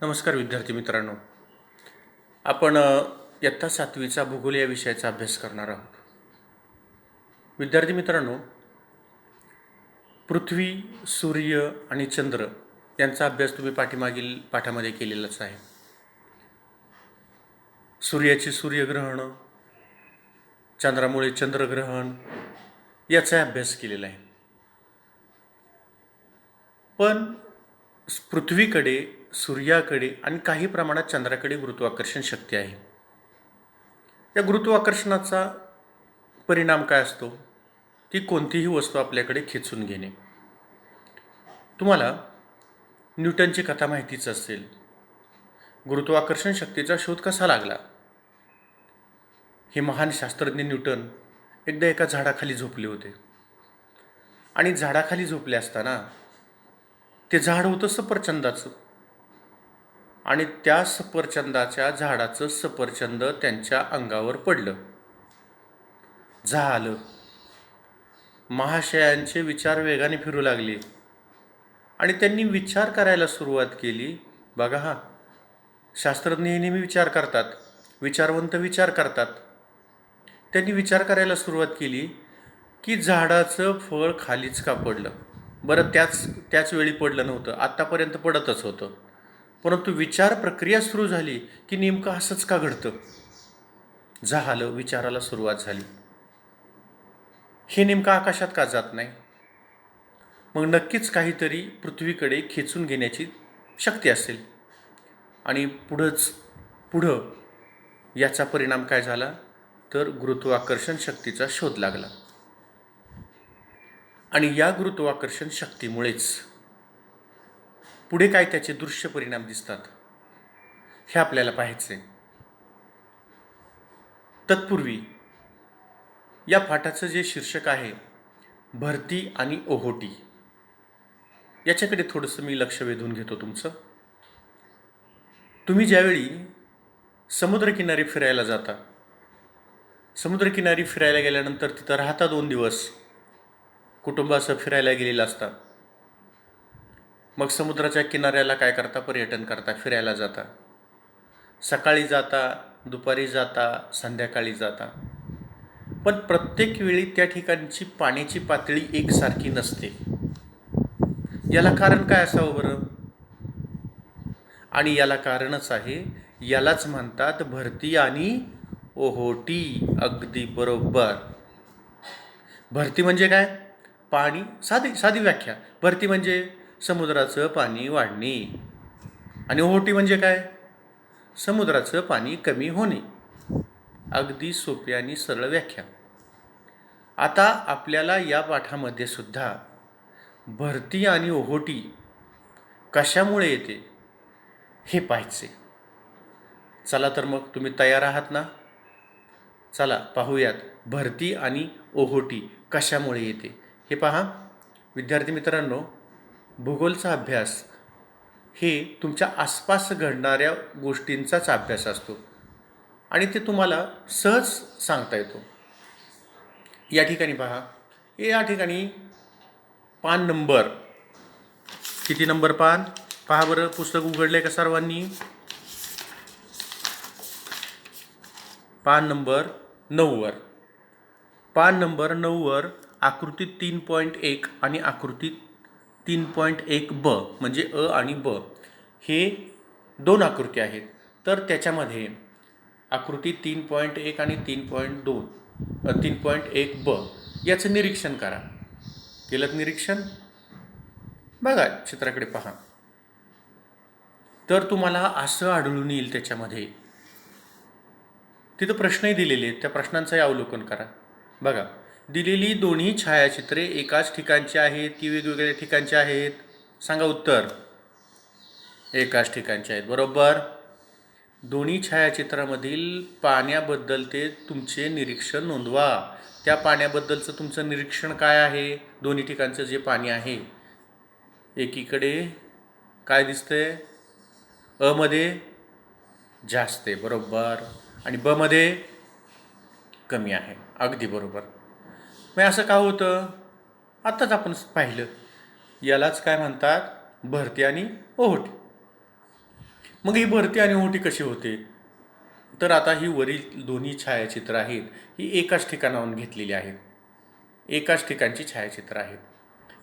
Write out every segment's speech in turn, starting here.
नमस्कार विद्यार्थी मित्रांनो. आपण इयत्ता 7वीचा भूगोल या विषयाचा अभ्यास करणार आहोत. विद्यार्थी मित्रांनो, पृथ्वी, सूर्य आणि चंद्र यांचा अभ्यास तुम्ही पाठीमागील पाठामध्ये केलेलाच आहे. सूर्याची सूर्यग्रहण, चंद्रामुळे चंद्रग्रहण याचा अभ्यास केलेला आहे. पण पृथ्वीकडे, सूर्याकडे आणि काही प्रमाणात चंद्राकडे गुरुत्वाकर्षण शक्ती आहे. या गुरुत्वाकर्षणाचा परिणाम काय असतो की कोणतीही वस्तू आपल्याकडे खेचून घेणे. तुम्हाला न्यूटनची कथा माहितीच असेल. गुरुत्वाकर्षण शक्तीचा शोध कसा लागला? हे महान शास्त्रज्ञ न्यूटन एकदा एका झाडाखाली झोपले होते आणि झाडाखाली झोपले असताना ते झाड होतं सफरचंदाचं आणि त्या सफरचंदाच्या झाडाचं सफरचंद त्यांच्या अंगावर पडलं. झालं. महाशयांचे विचार वेगाने फिरू लागले आणि त्यांनी विचार करायला सुरुवात केली. बघा हा, शास्त्रज्ञ नेहमी विचार करतात, विचारवंत विचार करतात. त्यांनी विचार करायला सुरुवात केली की झाडाचं फळ खालीच का पडलं? बरं, त्याच वेळी पडलं नव्हतं, आत्तापर्यंत पडतच होतं, परंतु विचार प्रक्रिया सुरू झाली की नेमकं असंच का घडतं? झालं. विचाराला सुरुवात झाली, हे नेमकं आकाशात का जात नाही? मग नक्कीच काहीतरी पृथ्वीकडे खेचून घेण्याची शक्ती असेल. आणि पुढं याचा परिणाम काय झाला तर गुरुत्वाकर्षण शक्तीचा शोध लागला. आणि या गुरुत्वाकर्षण शक्तीमुळेच पुढे काय त्याचे दृश्य परिणाम दिसतात हे आपल्याला पाहायचे. तत्पूर्वी या पाठाचं जे शीर्षक आहे भरती आणि ओहोटी, याच्याकडे थोडंसं मी लक्ष वेधून घेतो तुमचं. तुम्ही ज्यावेळी समुद्रकिनारी फिरायला जाता, समुद्रकिनारी फिरायला गेल्यानंतर तिथं राहता 2 दिवस, कुटुंबासह फिरायला गेलेलं असता. मग समुद्राच्या किनाऱ्याला काय करता? पर्यटन करता, फिरायला जाता. सकाळी जाता, दुपारी जाता, संध्याकाळी जाता. पण प्रत्येक वेळी त्या ठिकाणची पाण्याची पातळी एकसारखी नसते. याला कारण काय असावं बरं? आणि याला कारणच आहे, यालाच म्हणतात भरती आणि ओहोटी. अगदी बरोबर. भरती म्हणजे काय? पाणी. साधी व्याख्या. भरती म्हणजे समुद्राचं पाणी वाढणे आणि ओहोटी म्हणजे काय? समुद्राचं पाणी कमी होणे. अगदी सोपी आणि सरळ व्याख्या. आता आपल्याला या पाठामध्ये सुद्धा भरती आणि ओहोटी कशामुळे येते हे पाहायचे. चला तर मग, तुम्ही तयार आहात ना? चला पाहूयात भरती आणि ओहोटी कशामुळे येते हे पहा. विद्यार्थी मित्रांनो, भूगोलचा अभ्यास हे तुमच्या आसपास घडणाऱ्या गोष्टींचाच अभ्यास असतो आणि ते तुम्हाला सहज सांगता येतो. या ठिकाणी पहा, या ठिकाणी पान नंबर किती? नंबर पान पहा बरं. पुस्तक उघडले का सर्वांनी? पान नंबर 9वर. पान नंबर 9वर आकृती 3.1 आणि आकृती 3.1 ब म्हणजे अ आणि ब हे 2 आकृती आहेत. तर त्याच्यामध्ये आकृती 3.1 आणि 3.1 ब याचं निरीक्षण करा. केलं निरीक्षण? बघा चित्राकडे पहा. तर तुम्हाला असं आढळून येईल त्याच्यामध्ये, तिथं प्रश्नही दिलेले आहेत, त्या प्रश्नांचंही अवलोकन करा. बघा, दिलेली दोन्ही छायाचित्रे एकाच ठिकाणची आहेत की वेगवेगळ्या ठिकाणची आहेत? सांगा उत्तर. एकाच ठिकाणचे आहेत. बरोबर. दोन्ही छायाचित्रामधील पाण्याबद्दलचे तुमचे निरीक्षण नोंदवा. त्या पाण्याबद्दलचं तुमचं निरीक्षण काय आहे? दोन्ही ठिकाणचं जे पाणी आहे, एकीकडे काय दिसतंय? अ मध्ये जास्त आहे. बरोबर. आणि ब मध्ये कमी आहे. अगदी बरोबर. मग असं का होतं? आत्ताच आपण पाहिलं. यालाच काय म्हणतात? भरती आणि ओहोटी. मग ही भरती आणि ओहोटी कशी होते? तर आता ही वरील दोन्ही छायाचित्र आहेत ही एकाच ठिकाणाहून घेतलेली आहेत. एकाच ठिकाणची छायाचित्र आहेत.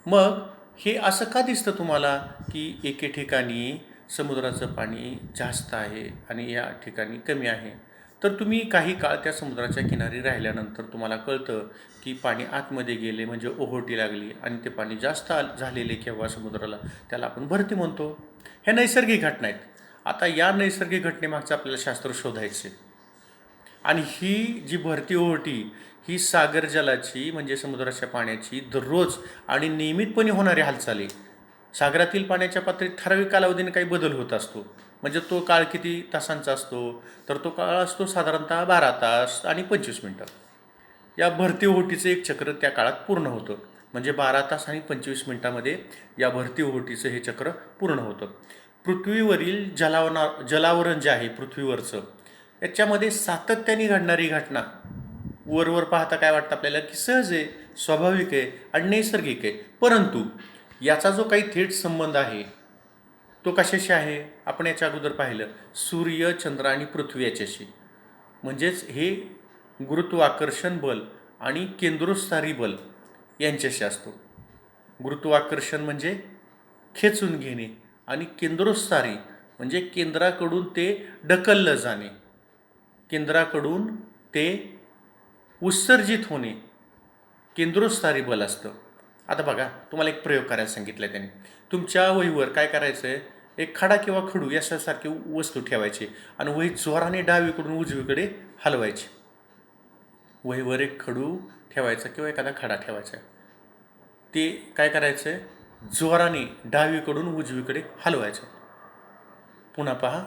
मग हे असं का दिसतं तुम्हाला की एके ठिकाणी समुद्राचं पाणी जास्त आहे आणि या ठिकाणी कमी आहे? तर तुम्ही काही काळ त्या समुद्राच्या किनारी राहिल्यानंतर तुम्हाला कळतं की पाणी आतमध्ये गेले म्हणजे ओहोटी लागली आणि ते पाणी जास्त झालेले केव्हा समुद्राला, त्याला आपण भरती म्हणतो. ह्या नैसर्गिक घटना आहेत. आता या नैसर्गिक घटनेमागचं आपल्याला शास्त्र शोधायचे आणि ही जी भरती ओहोटी ही सागर जलाची म्हणजे समुद्राच्या पाण्याची दररोज आणि नियमितपणे होणारी हालचाली. सागरातील पाण्याच्या पातळीत ठराविक कालावधीने काही बदल होत असतो. म्हणजे तो काळ किती तासांचा असतो? तर तो काळ असतो साधारणतः 12 तास आणि 25 मिनटं. या भरती ओहोटीचं एक चक्र त्या काळात पूर्ण होतं. म्हणजे 12 तास आणि 25 मिनटामध्ये या भरती ओहोटीचं हे चक्र पूर्ण होतं. पृथ्वीवरील जलावरण जे आहे पृथ्वीवरचं, याच्यामध्ये सातत्याने घडणारी घटना वर पाहता काय वाटतं आपल्याला की सहज आहे, स्वाभाविक आहे आणि नैसर्गिक आहे. परंतु याचा जो काही थेट संबंध आहे तो कशाशी आहे? आपण याच्या अगोदर पाहिलं, सूर्य, चंद्र आणि पृथ्वी याच्याशी. म्हणजेच हे गुरुत्वाकर्षण बल आणि केंद्रोत्सारी बल यांच्याशी असतो. गुरुत्वाकर्षण म्हणजे खेचून घेणे आणि केंद्रोत्सारी म्हणजे केंद्राकडून ते ढकललं जाणे, केंद्राकडून ते उत्सर्जित होणे, केंद्रोत्सारी बल असतं. आता बघा, तुम्हाला एक प्रयोग करायला सांगितला त्याने. तुमच्या वहीवर काय करायचं आहे, एक खडा किंवा खडू यासारखी वस्तू ठेवायची आणि वही जोराने डावीकडून उजवीकडे हलवायची. वहीवर एक खडू ठेवायचा किंवा एखादा खडा ठेवायचा. ते काय करायचं आहे, जोराने डावीकडून उजवीकडे हलवायचं. पुन्हा पहा,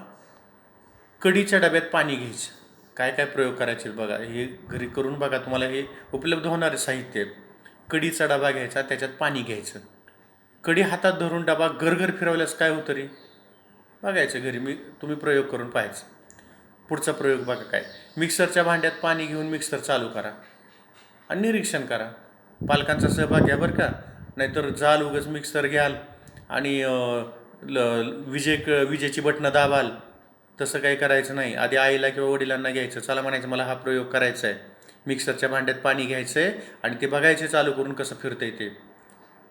कडीच्या डब्यात पाणी घ्यायचं. काय काय प्रयोग करायचे बघा, हे घरी करून बघा, तुम्हाला हे उपलब्ध होणारे साहित्य. कडीचा डबा घ्यायचा, त्याच्यात पाणी घ्यायचं. कडी हातात धरून डबा गरगर फिरवल्यास काय होतं रे? बघायचं घरी, तुम्ही प्रयोग करून पाहायचं. पुढचा प्रयोग बघा काय, मिक्सरच्या भांड्यात पाणी घेऊन मिक्सर चालू करा आणि निरीक्षण करा. पालकांचा सहभाग घ्या बरं का, नाहीतर जाल उगाच मिक्सर घ्याल आणि विजेची बटणं दाबाल. तसं काही करायचं नाही. आधी आईला किंवा वडिलांना घ्यायचं, चला म्हणायचं मला हा प्रयोग करायचा आहे. मिक्सरच्या भांड्यात पाणी घ्यायचं आहे आणि ते बघायचे चालू करून कसं फिरतंय ते.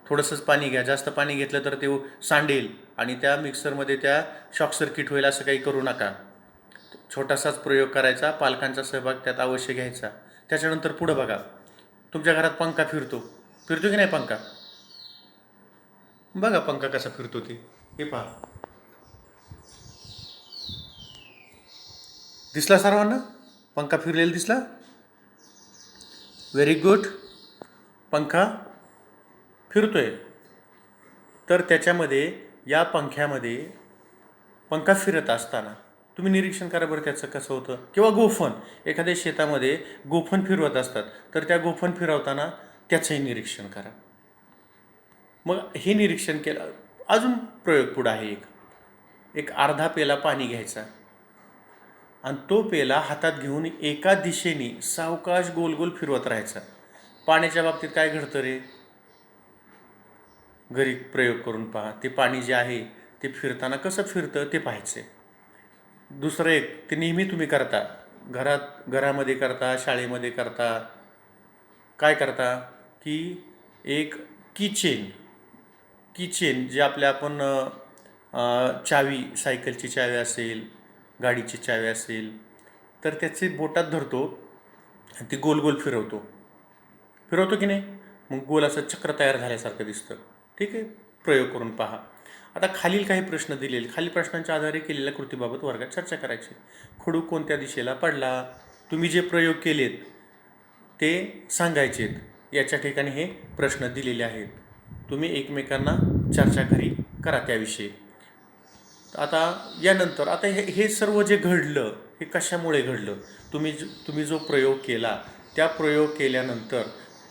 थोडंसंच पाणी घ्या, जास्त पाणी घेतलं तर ते सांडेल आणि त्या मिक्सरमध्ये त्या शॉक सर्किट होईल, असं काही करू नका. छोटासाच प्रयोग करायचा, पालकांचा सहभाग त्यात अवश्य घ्यायचा. त्याच्यानंतर पुढं बघा, तुमच्या घरात पंखा फिरतो की नाही पंखा? बघा पंखा कसा फिरतो ते, हे पहा. दिसला सर्वांना? पंखा फिरलेला दिसला? Very good. पंखा फिरतोय. तर त्याच्यामध्ये या पंख्यामध्ये पंखा फिरत असताना तुम्ही निरीक्षण करा बरं त्याचं कसं होतं. किंवा गोफण, एखाद्या शेतामध्ये गोफण फिरवत असतात, तर त्या गोफण फिरवताना त्याचंही निरीक्षण करा. मग हे निरीक्षण केलं. अजून प्रयोग पुढं आहे एक अर्धा पेला पाणी घ्यायचा आणि तो पेला हातात घेऊन एका दिशेने सावकाश गोल गोल फिरवत राहायचा. पाण्याच्या बाबतीत काय घडतं रे? घरी प्रयोग करून पहा. ते पाणी जे आहे ते फिरताना कसं फिरतं ते पाहायचं. दुसरं एक, ते नेहमी तुम्ही करता, घरामध्ये करता, शाळेमध्ये करता. काय करता की एक किचेन जे आपल्या आपण चावी, सायकलची चावी असेल, गाडीची चावी असेल, तर त्याचे बोटात धरतो आणि ती गोल गोल फिरवतो की नाही? मग गोल असं चक्र तयार झाल्यासारखं दिसतं. ठीक आहे, प्रयोग करून पहा. आता खालील काही प्रश्न दिलेले, खालील प्रश्नांच्या आधारे केलेल्या कृतीबाबत वर्गात चर्चा करायची. खडू कोणत्या दिशेला पडला? तुम्ही जे प्रयोग केलेत ते सांगायचेत. याच्या ठिकाणी हे प्रश्न दिलेले आहेत. तुम्ही एकमेकांना चर्चा घरी करा त्याविषयी. आता यानंतर आता हे सर्व जे घडलं हे कशामुळे घडलं? तुम्ही जो प्रयोग केला त्या प्रयोग केल्यानंतर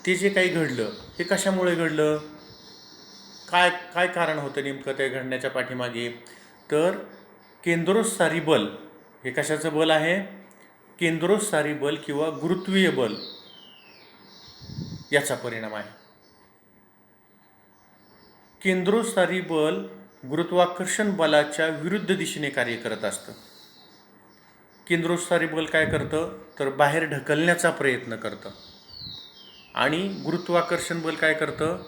ते जे काही घडलं हे कशामुळे घडलं? काय कारण होतं नेमकं ते घडण्याच्या पाठीमागे? तर केंद्रोत्सारी बल, हे कशाचं बल आहे? केंद्रोत्सारी बल किंवा गुरुत्वीय बल याचा परिणाम आहे. केंद्रोत्सारी बल गुरुत्वाकर्षण बलाच्या विरुद्ध दिशेने कार्य करत असतं. केंद्रोत्सारी बल काय करतं तर बाहेर ढकलण्याचा प्रयत्न करतं आणि गुरुत्वाकर्षण बल काय करतं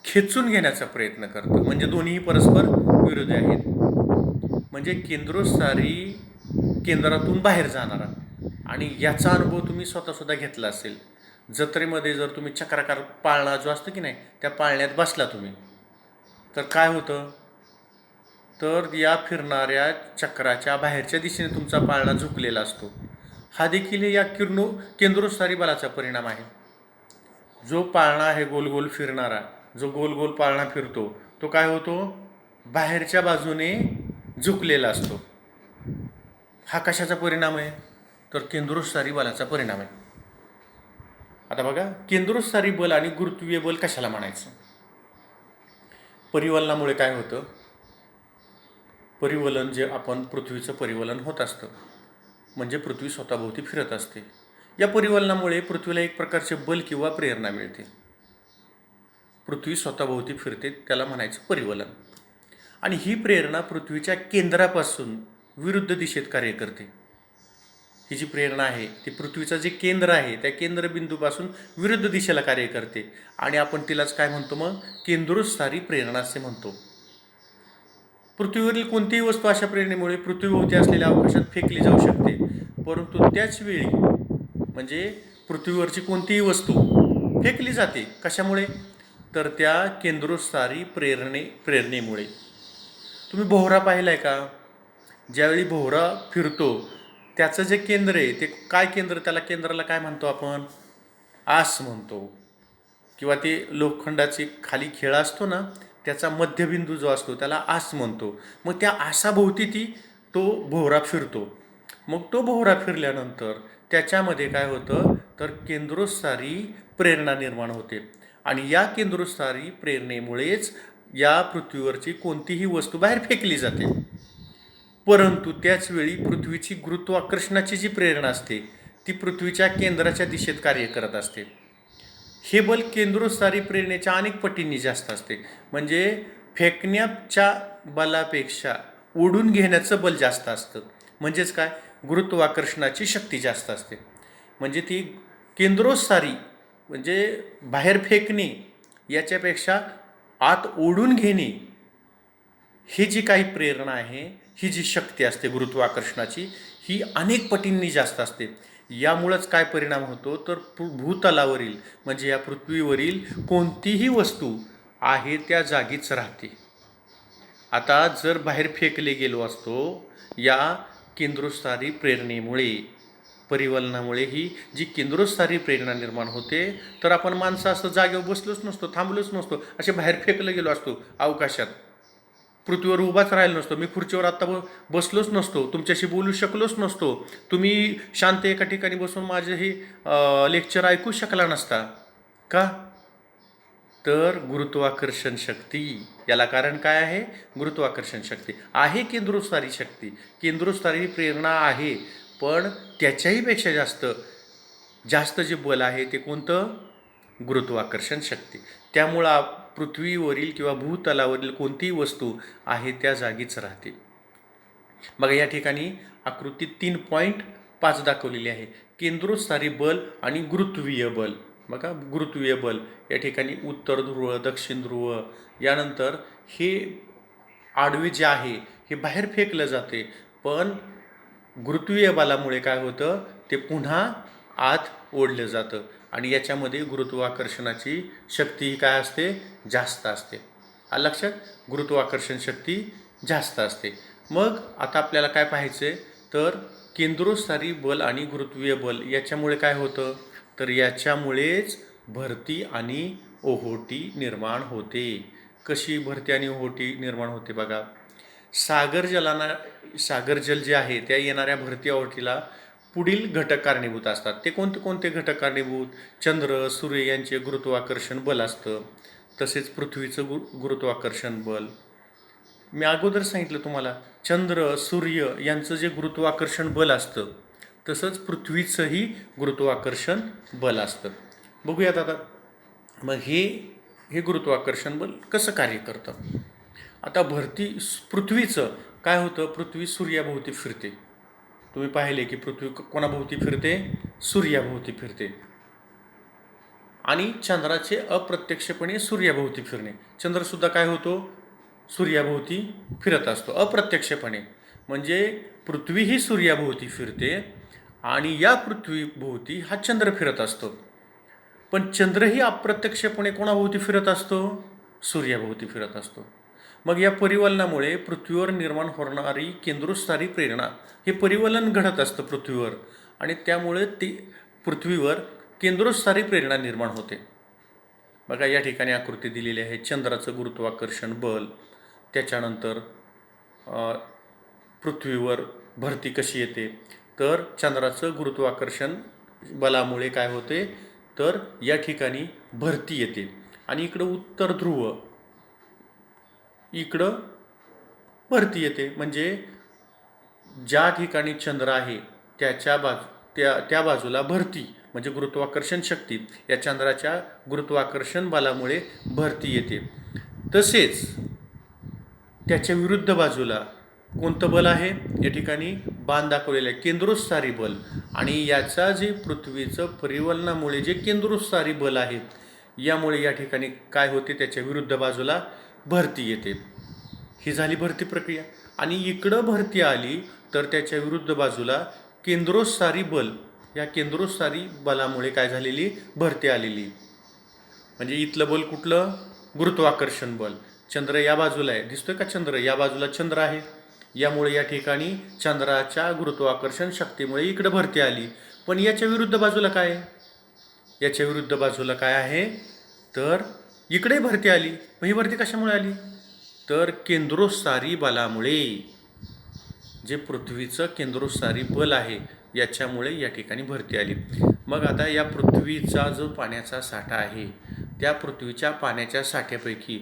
खेचून घेण्याचा प्रयत्न करतं. म्हणजे दोन्ही परस्पर विरोधी आहेत. म्हणजे केंद्रोत्सारी केंद्रातून बाहेर जाणारा, आणि याचा अनुभव तुम्ही स्वतःसुद्धा घेतला असेल. जत्रेमध्ये जर तुम्ही चक्राकार पाळणा जो असतो की नाही, त्या पाळण्यात बसला तुम्ही तर काय होतं तर या फिरणाऱ्या चक्राच्या बाहेरच्या दिशेने तुमचा पाळणा झुकलेला असतो. हा देखील या केंद्रोत्सारी बलाचा परिणाम आहे. जो पाळणा आहे गोल गोल फिरणारा, जो गोल गोल पाळणा फिरतो तो काय होतो बाहेरच्या बाजूने झुकलेला असतो. हा कशाचा परिणाम आहे तर केंद्रोत्सारी बलाचा परिणाम आहे. आता बघा, केंद्रोत्सारी बल आणि गुरुत्वीय बल कशाला म्हणायचं. परिवलनामुळे काय होतं, परिवलन जे आपण पृथ्वीचं परिवलन होत असतं, म्हणजे पृथ्वी स्वतःभोवती फिरत असते. या परिवलनामुळे पृथ्वीला एक प्रकारचे बल किंवा प्रेरणा मिळते. पृथ्वी स्वतःभोवती फिरते त्याला म्हणायचं परिवलन. आणि ही प्रेरणा पृथ्वीच्या केंद्रापासून विरुद्ध दिशेत कार्य करते. ही जी प्रेरणा आहे ती पृथ्वीचं जे केंद्र आहे त्या केंद्रबिंदूपासून विरुद्ध दिशेला कार्य करते, आणि आपण तिलाच काय म्हणतो मग केंद्रोत्सारी प्रेरणा असे म्हणतो. पृथ्वीवरील कोणतीही वस्तू अशा प्रेरणेमुळे पृथ्वीभोवती असलेल्या अवकाशात फेकली जाऊ शकते, परंतु त्याच वेळी म्हणजे पृथ्वीवरची कोणतीही वस्तू फेकली जाते कशामुळे तर त्या केंद्रोत्सारी प्रेरणेमुळे. तुम्ही भोवरा पाहिला आहे का. ज्यावेळी भोवरा फिरतो त्याचं जे केंद्र आहे ते काय केंद्र, त्याला केंद्राला काय म्हणतो आपण आस म्हणतो, किंवा ते लोखंडाची खाली खेळा असतो ना त्याचा मध्यबिंदू जो असतो त्याला आस म्हणतो. मग त्या आसाभोवती तो भोवरा फिरतो. मग तो भोवरा फिरल्यानंतर त्याच्यामध्ये काय होतं तर केंद्रोत्सारी प्रेरणा निर्माण होते, आणि या केंद्रोत्सारी प्रेरणेमुळेच या पृथ्वीवरची कोणतीही वस्तू बाहेर फेकली जाते. परंतु त्याचवेळी पृथ्वीची गुरुत्वाकर्षणाची जी प्रेरणा असते ती पृथ्वीच्या केंद्राच्या दिशेत कार्य करत असते. हे बल केंद्रोत्सारी प्रेरणेच्या अनेक पटींनी जास्त असते. म्हणजे फेकण्याच्या बलापेक्षा ओढून घेण्याचं बल जास्त असतं. म्हणजेच काय, गुरुत्वाकर्षणाची शक्ती जास्त असते. म्हणजे ती केंद्रोत्सारी म्हणजे बाहेर फेकणे याच्यापेक्षा आत ओढून घेणे ही जी काही प्रेरणा आहे, ही जी शक्ती असते गुरुत्वाकर्षणाची, ही अनेक पटींनी जास्त असते. यामुळंच काय परिणाम होतो तर भूतलावरील म्हणजे या पृथ्वीवरील कोणतीही वस्तू आहे त्या जागीच राहते. आता जर बाहेर फेकले गेलो असतो या केंद्रोत्सारी प्रेरणेमुळे, परिवलनामुळे ही जी केंद्रोत्सारी प्रेरणा निर्माण होते, तर आपण माणसं असं जागेवर बसलोच नसतो, थांबलोच नसतो, असे बाहेर फेकलं गेलो असतो आकाशात, पृथ्वीवर उभाच राहिलो नसतो. मी खुर्चीवर आत्ता बसलोच नसतो, तुमच्याशी बोलू शकलोच नसतो, तुम्ही शांत एका ठिकाणी बसून माझे हे लेक्चर ऐकू शकला नसता. का तर गुरुत्वाकर्षण शक्ती, याला कारण काय आहे गुरुत्वाकर्षण शक्ती आहे. केंद्रोत्सारी शक्ती, केंद्रोत्सारी प्रेरणा आहे, पण त्याच्याही पेक्षा जास्त जे बल आहे ते कोणतं गुरुत्वाकर्षण शक्ती. त्यामुळं पृथ्वीवरील किंवा भूतलावरील कोणतीही वस्तू आहे त्या जागीच राहते. बघा या ठिकाणी आकृती 3.5 दाखवलेली आहे. केंद्रोत्सारी बल आणि गुरुत्वीय बल. बघा गुरुत्वीय बल या ठिकाणी उत्तर ध्रुव, दक्षिण ध्रुव, यानंतर हे आडवे जे आहे हे बाहेर फेकलं जाते, पण गुरुत्वीय बलामुळे काय होतं ते पुन्हा आत ओढलं जातं, आणि याच्यामध्ये गुरुत्वाकर्षणाची शक्ती काय असते जास्त असते. लक्षात, गुरुत्वाकर्षण शक्ती जास्त असते. मग आता आपल्याला काय पाहायचं तर केंद्रोत्सारी बल आणि गुरुत्वीय बल याच्यामुळे काय होतं तर याच्यामुळेच भरती आणि ओहोटी निर्माण होते. कशी भरती आणि ओहोटी निर्माण होते बघा. सागर जल जे आहे त्या येणाऱ्या भरती ओहोटीला पुढील घटक कारणीभूत असतात. ते कोणते घटक कारणीभूत, चंद्र सूर्य यांचे गुरुत्वाकर्षण बल असतं, तसेच पृथ्वीचं गुरुत्वाकर्षण बल. मी अगोदर सांगितलं तुम्हाला चंद्र सूर्य यांचं जे गुरुत्वाकर्षण बल असतं तसंच पृथ्वीचंही गुरुत्वाकर्षण बल असतं. बघूयात आता मग हे गुरुत्वाकर्षण बल कसं कार्य करतं. आता पृथ्वीचं काय होतं, पृथ्वी सूर्याभोवती फिरते. तुम्ही पाहिले की पृथ्वी कोणाभोवती फिरते, सूर्याभोवती फिरते. आणि चंद्राचे अप्रत्यक्षपणे सूर्याभोवती फिरणे. चंद्रसुद्धा काय होतो, सूर्याभोवती फिरत असतो अप्रत्यक्षपणे. म्हणजे पृथ्वी ही सूर्याभोवती फिरते आणि या पृथ्वीभोवती हा चंद्र फिरत असतो. पण चंद्रही अप्रत्यक्षपणे कोणाभोवती फिरत असतो, सूर्याभोवती फिरत असतो. मग या परिवलनामुळे पृथ्वीवर निर्माण होणारी केंद्रोत्सारी प्रेरणा, हे परिवलन घडत असतं पृथ्वीवर आणि त्यामुळे ती पृथ्वीवर केंद्रोत्सारी प्रेरणा निर्माण होते. बघा या ठिकाणी आकृती दिलेली आहे. चंद्राचं गुरुत्वाकर्षण बल, त्याच्यानंतर पृथ्वीवर भरती कशी येते, तर चंद्राचं गुरुत्वाकर्षण बलामुळे काय होते, तर या ठिकाणी भरती येते आणि इकडं उत्तर ध्रुव, इकडं भरती येते. म्हणजे ज्या ठिकाणी चंद्र आहे त्या बाजूला भरती म्हणजे गुरुत्वाकर्षण शक्ती, या चंद्राच्या गुरुत्वाकर्षण बलामुळे भरती येते. तसेच त्याच्या विरुद्ध बाजूला कोणतं बल आहे, या ठिकाणी बाण दाखवलेलं आहे, केंद्रोत्सारी बल. आणि याचा जे पृथ्वीचं परिवलनामुळे जे केंद्रोत्सारी बल आहे, यामुळे या ठिकाणी काय होते, त्याच्या विरुद्ध बाजूला भरती येते. ही झाली भरती प्रक्रिया. आणि इकडं भरती आली तर त्याच्या विरुद्ध बाजूला केंद्रोत्सारी बल, या केंद्रोत्सारी बलामुळे काय झालेली, भरती आलेली. म्हणजे इथलं बल कुठलं, गुरुत्वाकर्षण बल. चंद्र या बाजूला आहे, दिसतोय का चंद्र, या बाजूला चंद्र आहे. यामुळे या ठिकाणी चंद्राच्या गुरुत्वाकर्षण शक्तीमुळे इकडे भरती आली. पण याच्या विरुद्ध बाजूला काय आहे, याच्या विरुद्ध बाजूला काय आहे, तर इकडे भरती आली. मग ही भरती कशामुळे आली, तर केंद्रोत्सारी बलामुळे. जे पृथ्वीचं केंद्रोत्सारी बल आहे याच्यामुळे या ठिकाणी भरती आली. मग आता या पृथ्वीचा जो पाण्याचा साठा आहे, त्या पृथ्वीच्या पाण्याच्या साठ्यापैकी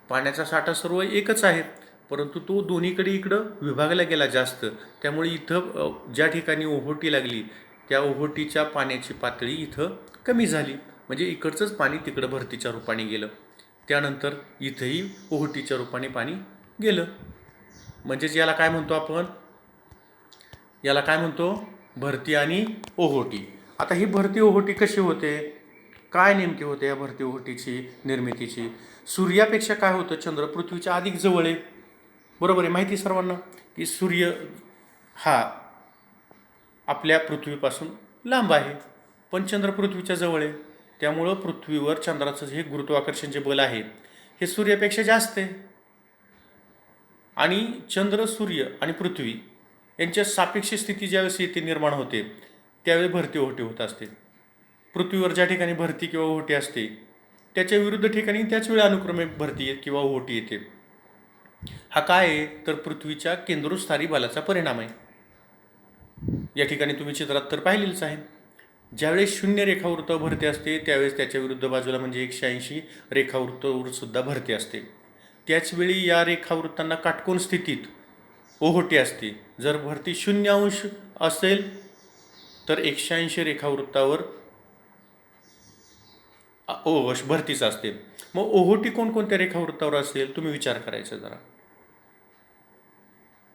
पाण्याचा साठा सर्व एकच आहे, परंतु तो दोन्हीकडे इकडं विभागला गेला जास्त. त्यामुळे इथं ज्या ठिकाणी ओहोटी लागली त्या ओहोटीच्या पाण्याची पातळी इथं कमी झाली. म्हणजे इकडचंच पाणी तिकडं भरतीच्या रूपाने गेलं. त्यानंतर इथंही ओहोटीच्या रूपाने पाणी गेलं. म्हणजेच याला काय म्हणतो आपण, याला काय म्हणतो, भरती आणि ओहोटी. आता ही भरती ओहोटी कशी होते, काय नेमकी होते या भरती ओहोटीची निर्मितीची. सूर्यापेक्षा काय होतं, चंद्र पृथ्वीच्या अधिक जवळ आहे. बरोबर आहे, माहिती सर्वांना की सूर्य हा आपल्या पृथ्वीपासून लांब आहे, पण चंद्र पृथ्वीच्या जवळ आहे. त्यामुळं पृथ्वीवर चंद्राचं जे गुरुत्वाकर्षण जे बल आहे हे सूर्यापेक्षा जास्त आहे. आणि चंद्र, सूर्य आणि पृथ्वी यांच्या सापेक्ष स्थिती ज्यावेळेस येते, निर्माण होते, त्यावेळी भरती ओहोटी होत असते. पृथ्वीवर ज्या ठिकाणी भरती किंवा ओहोटी असते त्याच्या विरुद्ध ठिकाणी त्याच वेळी अनुक्रमे भरती किंवा ओहोटी येते. हा काय आहे, तर पृथ्वीच्या केंद्रोत्सारी बलाचा परिणाम आहे. या ठिकाणी तुम्ही चित्रात तर पाहिलेलंच आहे. ज्यावेळेस 0 रेखावृत्तावर भरती असते त्यावेळेस त्याच्या विरुद्ध बाजूला म्हणजे 180 रेखावृत्तावर सुद्धा भरती असते. त्याचवेळी या रेखावृत्तांना काटकोन स्थितीत ओहोटी असते. जर भरती 0° असेल तर 180 रेखावृत्तावर भरतीच असते. मग ओहोटी कोणकोणत्या रेखावृत्तावर असेल तुम्ही विचार करायचा जरा.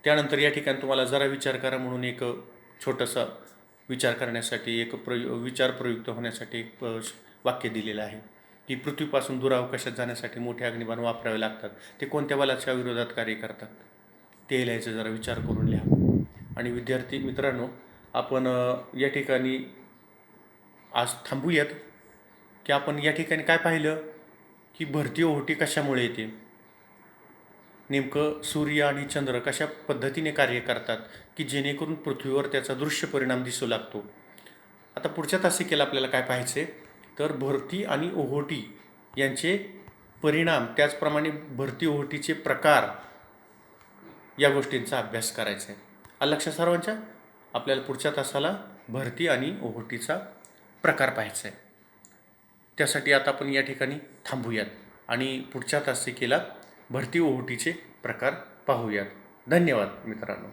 त्यानंतर या ठिकाणी तुम्हाला जरा विचार करा म्हणून एक छोटासा विचार करण्यासाठी विचार प्रयुक्त होण्यासाठी एक वाक्य दिलेलं आहे की पृथ्वीपासून दूरावकाशात जाण्यासाठी मोठे अग्निबाण वापरावे लागतात. ते कोणत्या बलाच्या विरोधात कार्य करतात ते लिहायचं, जरा विचार करून लिहा. आणि विद्यार्थी मित्रांनो, आपण या ठिकाणी आज थांबूयात की आपण या ठिकाणी काय पाहिलं की भरती ओहोटी कशामुळे येते, नेमकं सूर्य आणि चंद्र कशा पद्धतीने कार्य करतात की जेणेकरून पृथ्वीवर त्याचा दृश्य परिणाम दिसू लागतो. आता पुढच्या तासिकेला आपल्याला काय पाहायचे, तर भरती आणि ओहोटी यांचे परिणाम, त्याचप्रमाणे भरती ओहोटीचे प्रकार, या गोष्टींचा अभ्यास करायचा आहे. आलं लक्षात सर्वांच्या. आपल्याला पुढच्या तासाला भरती आणि ओहोटीचा प्रकार पाहायचा आहे. त्यासाठी आता आपण या ठिकाणी थांबूयात आणि पुढच्या तासिकेला भरती ओहोटीचे प्रकार पाहूयात. धन्यवाद मित्रांनो.